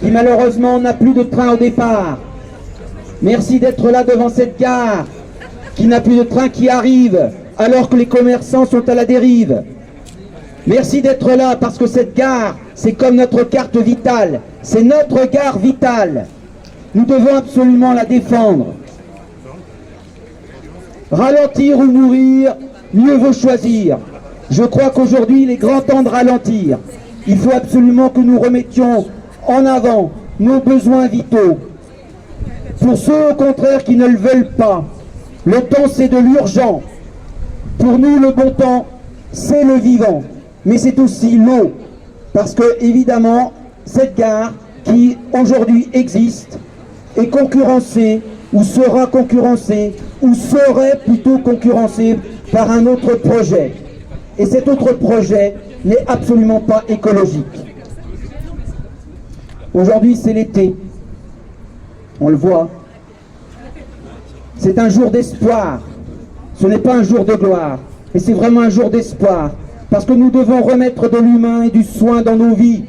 qui malheureusement n'a plus de train au départ. Merci d'être là devant cette gare qui n'a plus de train qui arrive alors que les commerçants sont à la dérive. Merci d'être là parce que cette gare, c'est comme notre carte vitale, c'est notre gare vitale. Nous devons absolument la défendre. Ralentir ou mourir, mieux vaut choisir. Je crois qu'aujourd'hui, il est grand temps de ralentir. Il faut absolument que nous remettions en avant nos besoins vitaux. Pour ceux, au contraire, qui ne le veulent pas, le temps, c'est de l'urgent. Pour nous, le bon temps, c'est le vivant. Mais c'est aussi l'eau. Parce que, évidemment, cette gare qui, aujourd'hui, existe, est concurrencée, ou sera concurrencée, ou serait plutôt concurrencée par un autre projet. Et cet autre projet n'est absolument pas écologique. Aujourd'hui, c'est l'été. On le voit. C'est un jour d'espoir. Ce n'est pas un jour de gloire. Et c'est vraiment un jour d'espoir. Parce que nous devons remettre de l'humain et du soin dans nos vies,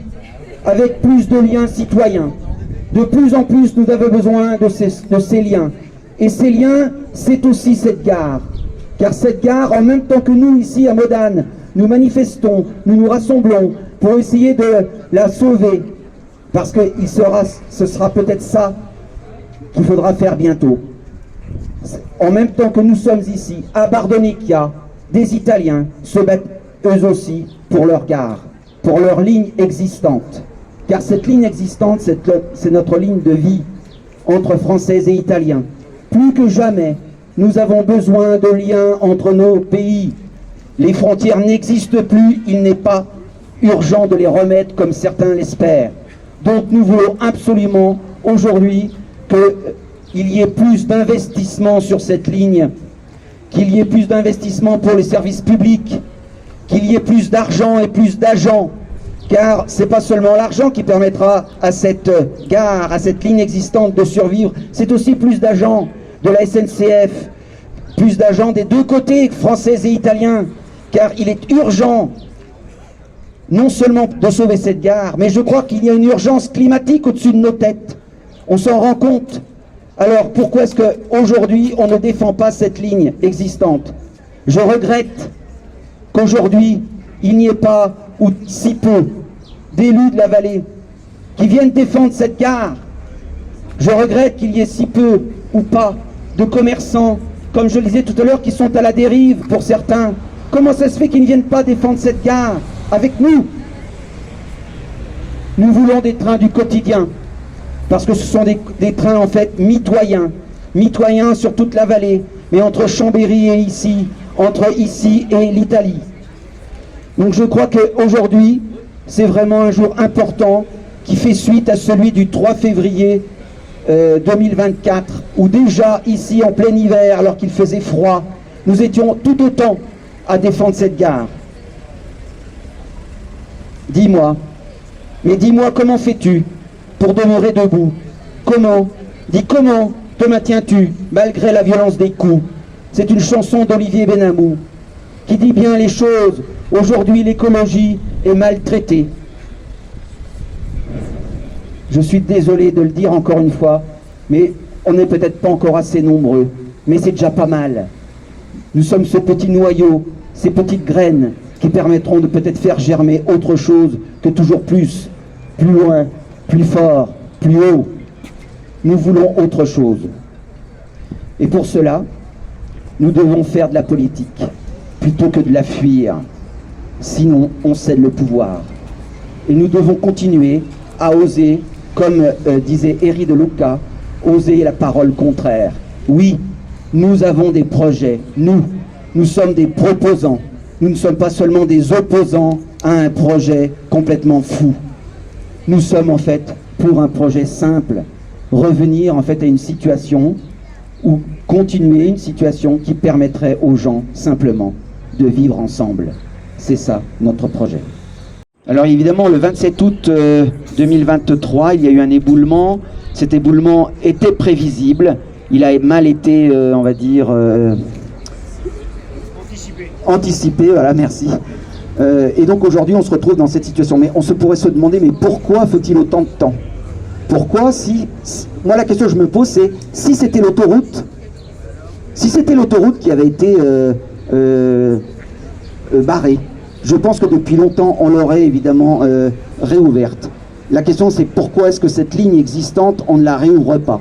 avec plus de liens citoyens. De plus en plus, nous avons besoin de ces liens. Et ces liens, c'est aussi cette gare. Car cette gare, en même temps que nous, ici à Modane, nous manifestons, nous nous rassemblons pour essayer de la sauver. Parce que ce sera peut-être ça qu'il faudra faire bientôt. En même temps que nous sommes ici, à Bardonecchia, des Italiens se battent eux aussi pour leur gare, pour leur ligne existante. Car cette ligne existante, c'est notre ligne de vie entre Français et Italiens. Plus que jamais, nous avons besoin de liens entre nos pays. Les frontières n'existent plus, il n'est pas urgent de les remettre comme certains l'espèrent. Donc nous voulons absolument aujourd'hui qu'il y ait plus d'investissement sur cette ligne, qu'il y ait plus d'investissement pour les services publics, qu'il y ait plus d'argent et plus d'agents, car ce n'est pas seulement l'argent qui permettra à cette gare, à cette ligne existante de survivre, c'est aussi plus d'agents de la SNCF, plus d'agents des deux côtés, français et italiens, car il est urgent non seulement de sauver cette gare, mais je crois qu'il y a une urgence climatique au-dessus de nos têtes. On s'en rend compte. Alors pourquoi est-ce qu'aujourd'hui on ne défend pas cette ligne existante? Je regrette qu'aujourd'hui il n'y ait pas, ou si peu, d'élus de la vallée qui viennent défendre cette gare. Je regrette qu'il y ait si peu, ou pas, de commerçants, comme je le disais tout à l'heure, qui sont à la dérive pour certains. Comment ça se fait qu'ils ne viennent pas défendre cette gare avec nous? Nous voulons des trains du quotidien, parce que ce sont des trains en fait mitoyens sur toute la vallée, mais entre Chambéry et ici, entre ici et l'Italie. Donc je crois qu'aujourd'hui, c'est vraiment un jour important qui fait suite à celui du 3 février 2024, où déjà ici en plein hiver, alors qu'il faisait froid, nous étions tout autant à défendre cette gare. Dis-moi, mais dis-moi, comment fais-tu pour demeurer debout? Comment? Dis comment te maintiens-tu malgré la violence des coups? C'est une chanson d'Olivier Benamou qui dit bien les choses. Aujourd'hui, l'écologie est maltraitée. Je suis désolé de le dire encore une fois, mais on n'est peut-être pas encore assez nombreux, mais c'est déjà pas mal. Nous sommes ce petit noyau, ces petites graines qui permettront de peut-être faire germer autre chose que toujours plus, plus loin, plus fort, plus haut. Nous voulons autre chose. Et pour cela, nous devons faire de la politique plutôt que de la fuir. Sinon, on cède le pouvoir. Et nous devons continuer à oser, comme disait Eri de Luca, oser la parole contraire. Oui, nous avons des projets. Nous sommes des proposants. Nous ne sommes pas seulement des opposants à un projet complètement fou. Nous sommes en fait pour un projet simple. Revenir en fait à une situation ou continuer une situation qui permettrait aux gens simplement de vivre ensemble. C'est ça notre projet. Alors évidemment, le 27 août 2023, il y a eu un éboulement. Cet éboulement était prévisible. Il a mal été, on va dire, anticipé. Voilà, merci. Et donc aujourd'hui, on se retrouve dans cette situation. Mais on pourrait se demander, mais pourquoi faut-il autant de temps? Pourquoi moi la question que je me pose c'est, si c'était l'autoroute qui avait été barrée, je pense que depuis longtemps on l'aurait évidemment réouverte. La question c'est pourquoi est-ce que cette ligne existante, on ne la réouvre pas?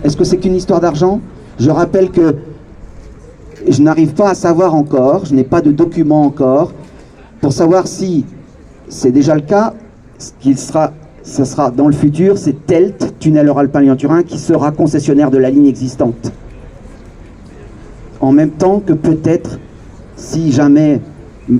Est-ce que c'est qu'une histoire d'argent? Je rappelle que je n'arrive pas à savoir encore, je n'ai pas de document encore, pour savoir si c'est déjà le cas, ce sera dans le futur, c'est TELT, Tunnel Euralpin-Lyon-Turin, qui sera concessionnaire de la ligne existante. En même temps que peut-être, si jamais,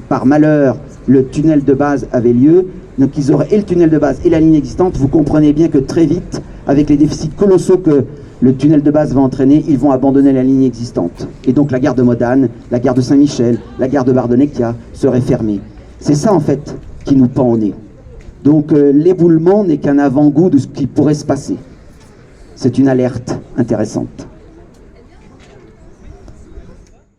par malheur, le tunnel de base avait lieu, donc ils auraient et le tunnel de base et la ligne existante, vous comprenez bien que très vite, avec les déficits colossaux que le tunnel de base va entraîner, ils vont abandonner la ligne existante. Et donc la gare de Modane, la gare de Saint-Michel, la gare de Bardonnecchia seraient fermées. C'est ça en fait qui nous pend au nez. Donc l'éboulement n'est qu'un avant-goût de ce qui pourrait se passer. C'est une alerte intéressante.